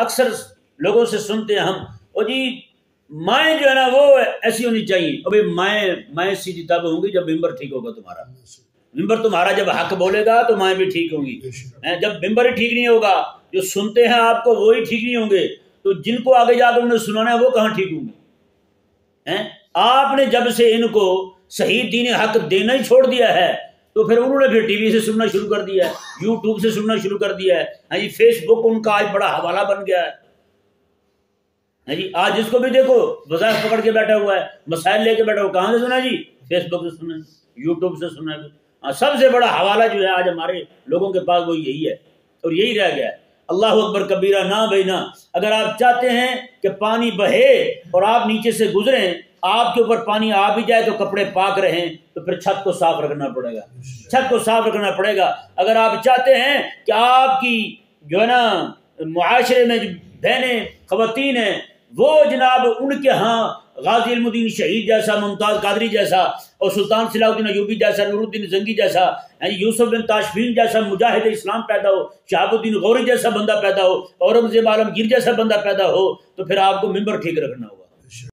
اکثر لوگوں سے سنتے ہیں ہم، اور جی مائیں جو ہے نا وہ ایسی ہونی چاہیے. ابھی مائیں سیدھی تب ہوں گی جب ممبر ٹھیک ہوگا تمہارا. ممبر تمہارا جب حق بولے گا تو مائیں بھی ٹھیک ہوں گی. جب ممبر ہی ٹھیک نہیں ہوگا، جو سنتے ہیں آپ کو وہی ٹھیک نہیں ہوں گے، تو جن کو آگے جا کر انہیں سنانا ہے وہ کہاں ٹھیک ہوں گے؟ آپ نے جب سے ان کو صحیح دین حق دینا ہی چھوڑ دیا ہے تو پھر انہوں نے پھر ٹی وی سے سننا شروع کر دیا ہے، یوٹیوب سے سننا شروع کر دیا ہے. ہاں جی، فیس بک ان کا آج بڑا حوالہ بن گیا ہے. ہاں جی، آج جس کو بھی دیکھو وظائف پکڑ کے بیٹھا ہوا ہے، مسائل لے کے بیٹھا ہوا. کہاں سے سنا جی؟ فیس بک سے سنا، یوٹیوب سے سنا. سب سے بڑا حوالہ جو ہے آج ہمارے لوگوں کے پاس وہ یہی ہے، اور یہی رہ گیا ہے. اللہ اکبر کبیرہ. نہ بھائی نہ، اگر آپ چاہتے ہیں کہ پانی بہے اور آپ نیچے سے گزریں، آپ کے اوپر پانی آ بھی جائے تو کپڑے پاک رہیں، تو پھر چھت کو صاف رکھنا پڑے گا. چھت کو صاف رکھنا پڑے گا. اگر آپ چاہتے ہیں کہ آپ کی جو ہے نا معاشرے میں جو بہنیں خواتین ہیں وہ جناب ان کے ہاں غازی علم الدین شہید جیسا، ممتاز قادری جیسا، اور سلطان صلاح الدین ایوبی جیسا، نور الدین زنگی جیسا، یوسف بن تاشفین جیسا مجاہد اسلام پیدا ہو، شہاب الدین غوری جیسا بندہ پیدا ہو، اورنگزیب عالمگیر جیسا بندہ پیدا ہو، تو پھر آپ کو ممبر ٹھیک رکھنا ہوگا.